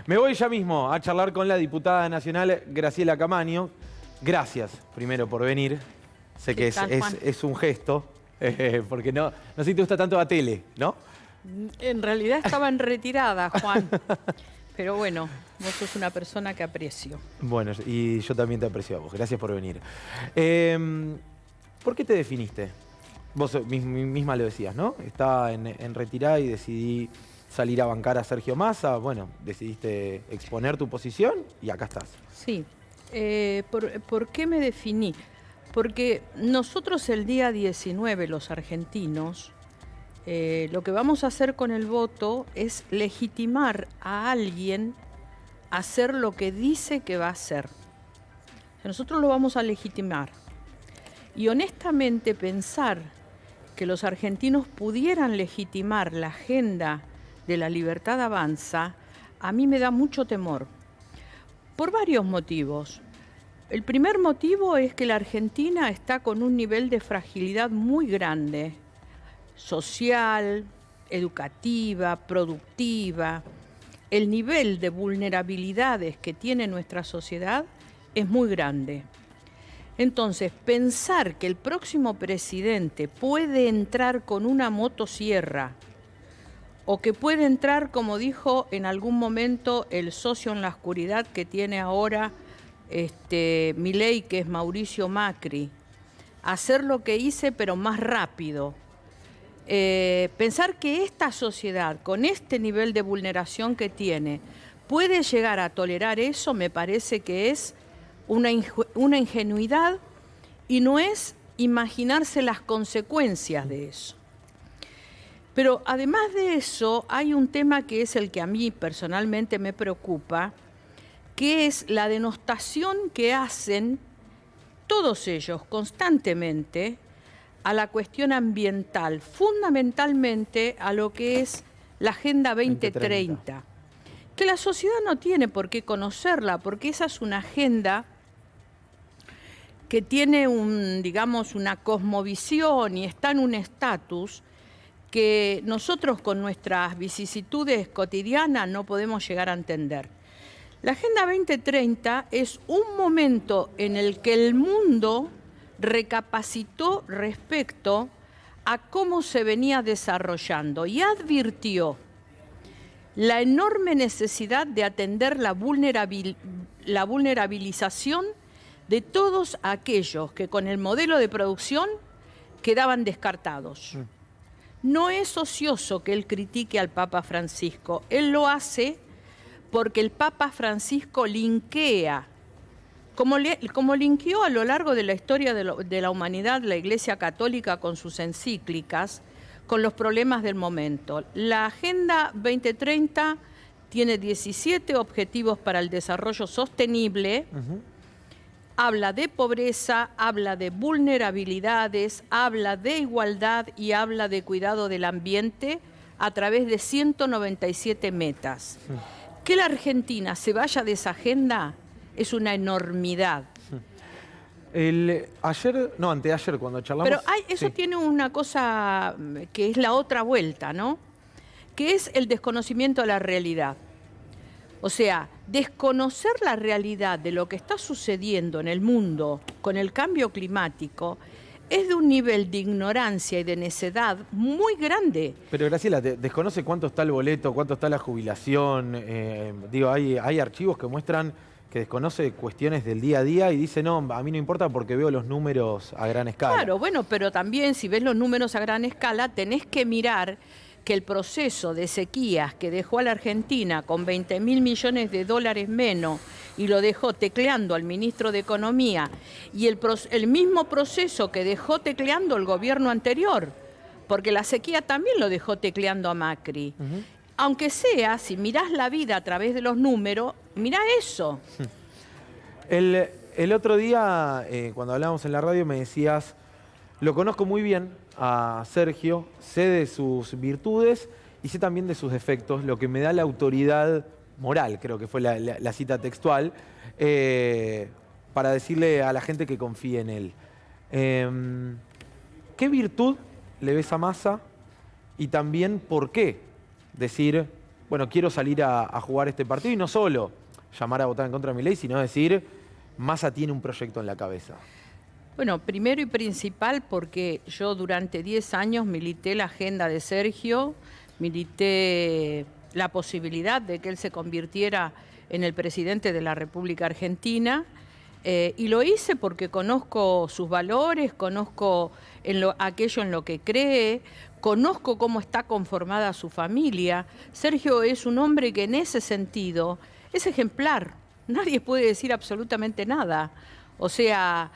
Me voy ya mismo a charlar con la diputada nacional Graciela Camaño. Gracias, primero, por venir. Sé que es un gesto, porque no sé si te gusta tanto la tele, ¿no? En realidad estaba en retirada, Juan. Pero bueno, vos sos una persona que aprecio. Bueno, y yo también te aprecio a vos. Gracias por venir. ¿Por qué te definiste? Vos misma lo decías, ¿no? Estaba en retirada y decidí salir a bancar a Sergio Massa. Bueno, decidiste exponer tu posición y acá estás. Sí. ¿Por qué me definí? Porque nosotros el día 19, los argentinos, lo que vamos a hacer con el voto es legitimar a alguien a hacer lo que dice que va a hacer. Nosotros lo vamos a legitimar. Y honestamente pensar que los argentinos pudieran legitimar la agenda de la libertad avanza, a mí me da mucho temor. Por varios motivos. El primer motivo es que la Argentina está con un nivel de fragilidad muy grande, social, educativa, productiva. El nivel de vulnerabilidades que tiene nuestra sociedad es muy grande. Entonces, pensar que el próximo presidente puede entrar con una motosierra o que puede entrar, como dijo en algún momento el socio en la oscuridad que tiene ahora Milei, que es Mauricio Macri, hacer lo que hice pero más rápido. Pensar que esta sociedad, con este nivel de vulneración que tiene, puede llegar a tolerar eso, me parece que es una ingenuidad y no es imaginarse las consecuencias de eso. Pero además de eso, hay un tema que es el que a mí personalmente me preocupa, que es la denostación que hacen todos ellos constantemente a la cuestión ambiental, fundamentalmente a lo que es la Agenda 2030, que la sociedad no tiene por qué conocerla, porque esa es una agenda que tiene una cosmovisión y está en un estatus que nosotros con nuestras vicisitudes cotidianas no podemos llegar a entender. La Agenda 2030 es un momento en el que el mundo recapacitó respecto a cómo se venía desarrollando y advirtió la enorme necesidad de atender la vulnerabilización de todos aquellos que con el modelo de producción quedaban descartados. No es ocioso que él critique al Papa Francisco, él lo hace porque el Papa Francisco linkea, como linkeó a lo largo de la historia de la humanidad la Iglesia Católica con sus encíclicas, con los problemas del momento. La Agenda 2030 tiene 17 objetivos para el desarrollo sostenible, habla de pobreza, habla de vulnerabilidades, habla de igualdad y habla de cuidado del ambiente a través de 197 metas. Que la Argentina se vaya de esa agenda es una enormidad. Anteayer cuando charlamos... Pero eso tiene una cosa que es la otra vuelta, ¿no? Que es el desconocimiento de la realidad. O sea, desconocer la realidad de lo que está sucediendo en el mundo con el cambio climático es de un nivel de ignorancia y de necedad muy grande. Pero Graciela, desconoce cuánto está el boleto, cuánto está la jubilación. Hay archivos que muestran que desconoce cuestiones del día a día y dice, no, a mí no importa porque veo los números a gran escala. Claro, bueno, pero también si ves los números a gran escala, tenés que mirar que el proceso de sequías que dejó a la Argentina con 20.000 millones de dólares menos y lo dejó tecleando al ministro de Economía y el mismo proceso que dejó tecleando el gobierno anterior, porque la sequía también lo dejó tecleando a Macri. Aunque sea, si mirás la vida a través de los números, mirá eso. El otro día, cuando hablábamos en la radio, me decías, lo conozco muy bien a Sergio, sé de sus virtudes y sé también de sus defectos, lo que me da la autoridad moral, creo que fue la cita textual, para decirle a la gente que confíe en él. ¿Qué virtud le ves a Massa y también por qué decir bueno, quiero salir a jugar este partido y no solo llamar a votar en contra de Milei, sino decir, Massa tiene un proyecto en la cabeza? Bueno, primero y principal porque yo durante 10 años milité la agenda de Sergio, milité la posibilidad de que él se convirtiera en el presidente de la República Argentina, y lo hice porque conozco sus valores, conozco aquello en lo que cree, conozco cómo está conformada su familia. Sergio es un hombre que en ese sentido es ejemplar, nadie puede decir absolutamente nada. O sea,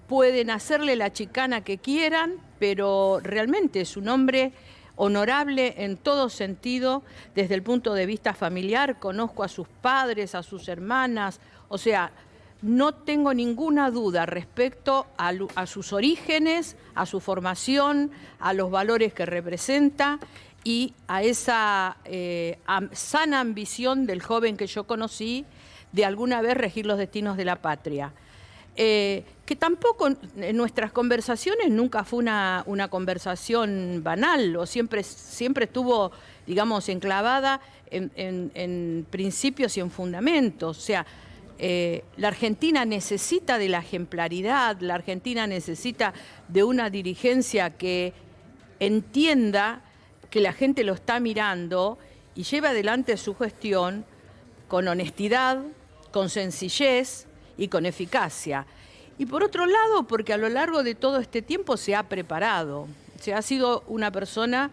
pueden hacerle la chicana que quieran, pero realmente es un hombre honorable en todo sentido, desde el punto de vista familiar. Conozco a sus padres, a sus hermanas, o sea, no tengo ninguna duda respecto a sus orígenes, a su formación, a los valores que representa y a esa sana ambición del joven que yo conocí de alguna vez regir los destinos de la patria. Que tampoco en nuestras conversaciones nunca fue una conversación banal, o siempre estuvo, digamos, enclavada en principios y en fundamentos. O sea, la Argentina necesita de la ejemplaridad, la Argentina necesita de una dirigencia que entienda que la gente lo está mirando y lleve adelante su gestión con honestidad, con sencillez y con eficacia. Y por otro lado, porque a lo largo de todo este tiempo se ha preparado, ha sido una persona,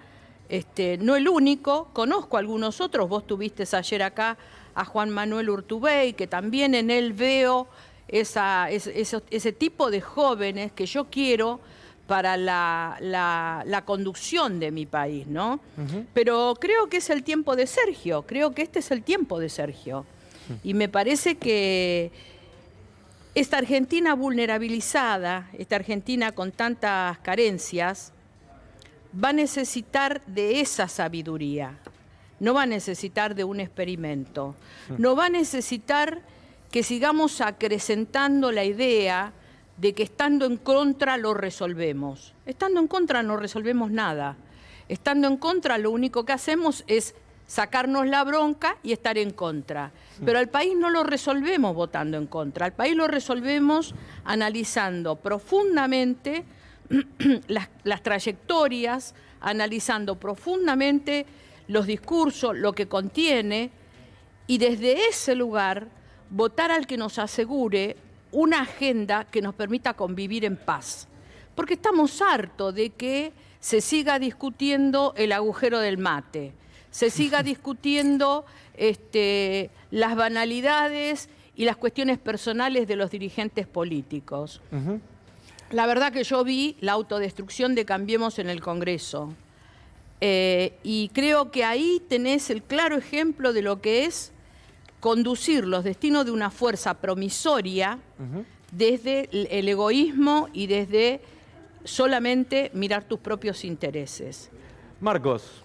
no el único, conozco a algunos otros, vos tuviste ayer acá a Juan Manuel Urtubey, que también en él veo ese tipo de jóvenes que yo quiero para la conducción de mi país, ¿no? Pero creo que es el tiempo de Sergio, creo que este es el tiempo de Sergio. Y me parece que esta Argentina vulnerabilizada, esta Argentina con tantas carencias, va a necesitar de esa sabiduría. No va a necesitar de un experimento. No va a necesitar que sigamos acrecentando la idea de que estando en contra lo resolvemos. Estando en contra no resolvemos nada. Estando en contra lo único que hacemos es sacarnos la bronca y estar en contra. Pero al país no lo resolvemos votando en contra, al país lo resolvemos analizando profundamente las trayectorias, analizando profundamente los discursos, lo que contiene, y desde ese lugar votar al que nos asegure una agenda que nos permita convivir en paz. Porque estamos hartos de que se siga discutiendo el agujero del mate, se siga discutiendo las banalidades y las cuestiones personales de los dirigentes políticos. La verdad que yo vi la autodestrucción de Cambiemos en el Congreso. Y creo que ahí tenés el claro ejemplo de lo que es conducir los destinos de una fuerza promisoria desde el egoísmo y desde solamente mirar tus propios intereses. Marcos.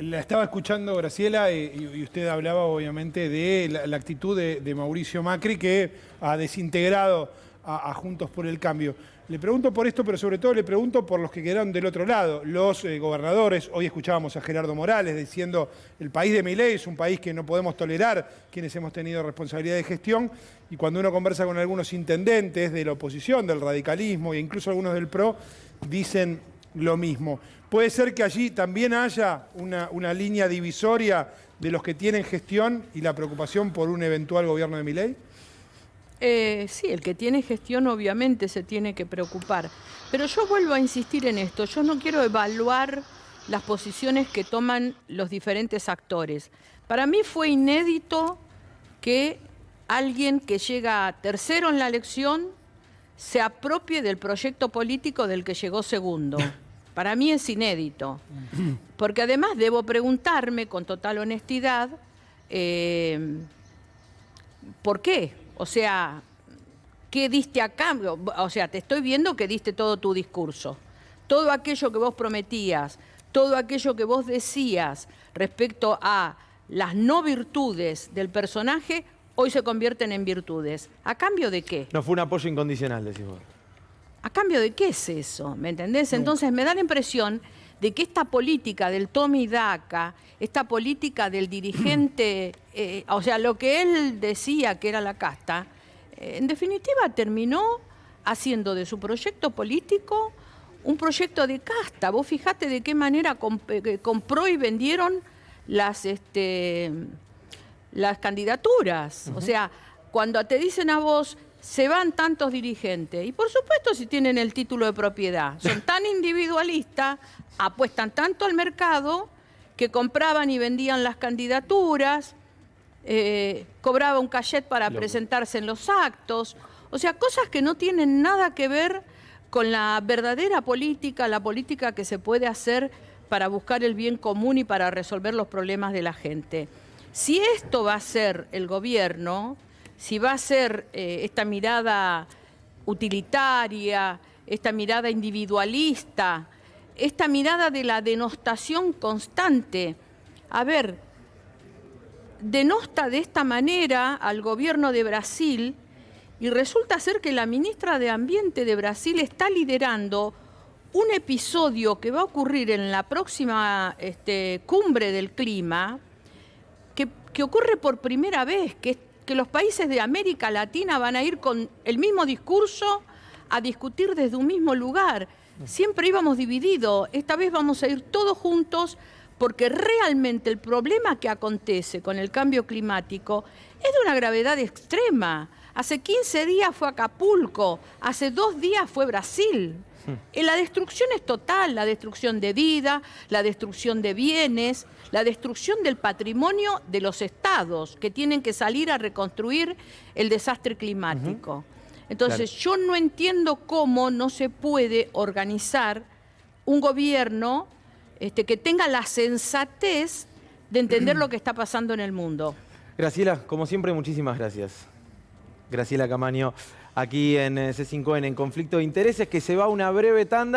La estaba escuchando Graciela y usted hablaba obviamente de la actitud de Mauricio Macri, que ha desintegrado a Juntos por el Cambio. Le pregunto por esto, pero sobre todo le pregunto por los que quedaron del otro lado, los gobernadores. Hoy escuchábamos a Gerardo Morales diciendo el país de Milei es un país que no podemos tolerar quienes hemos tenido responsabilidad de gestión, y cuando uno conversa con algunos intendentes de la oposición, del radicalismo e incluso algunos del PRO, dicen lo mismo. ¿Puede ser que allí también haya una línea divisoria de los que tienen gestión y la preocupación por un eventual gobierno de Milei? Sí, el que tiene gestión obviamente se tiene que preocupar. Pero yo vuelvo a insistir en esto. Yo no quiero evaluar las posiciones que toman los diferentes actores. Para mí fue inédito que alguien que llega tercero en la elección se apropie del proyecto político del que llegó segundo. Para mí es inédito. Porque además debo preguntarme con total honestidad, ¿por qué? O sea, ¿qué diste a cambio? O sea, te estoy viendo que diste todo tu discurso. Todo aquello que vos prometías, todo aquello que vos decías respecto a las no virtudes del personaje, hoy se convierten en virtudes. ¿A cambio de qué? No fue un apoyo incondicional, decís vos. ¿A cambio de qué es eso? ¿Me entendés? Entonces me da la impresión de que esta política del toma y daca, esta política del dirigente, o sea, lo que él decía que era la casta, en definitiva terminó haciendo de su proyecto político un proyecto de casta. Vos fijate de qué manera compró y vendieron las candidaturas. O sea, cuando te dicen a vos, se van tantos dirigentes, y por supuesto si tienen el título de propiedad, son tan individualistas, apuestan tanto al mercado, que compraban y vendían las candidaturas, cobraba un cachet para presentarse en los actos, o sea, cosas que no tienen nada que ver con la verdadera política, la política que se puede hacer para buscar el bien común y para resolver los problemas de la gente. Si esto va a ser el gobierno, si va a ser esta mirada utilitaria, esta mirada individualista, esta mirada de la denostación constante, a ver, denosta de esta manera al gobierno de Brasil y resulta ser que la ministra de Ambiente de Brasil está liderando un episodio que va a ocurrir en la próxima cumbre del clima, que ocurre por primera vez, que los países de América Latina van a ir con el mismo discurso a discutir desde un mismo lugar. Siempre íbamos divididos, esta vez vamos a ir todos juntos porque realmente el problema que acontece con el cambio climático es de una gravedad extrema. Hace 15 días fue Acapulco, hace 2 días fue Brasil. La destrucción es total, la destrucción de vida, la destrucción de bienes, la destrucción del patrimonio de los estados que tienen que salir a reconstruir el desastre climático. Entonces, yo no entiendo cómo no se puede organizar un gobierno que tenga la sensatez de entender lo que está pasando en el mundo. Graciela, como siempre, muchísimas gracias. Graciela Camaño, aquí en C5N, en Conflicto de Intereses, que se va a una breve tanda.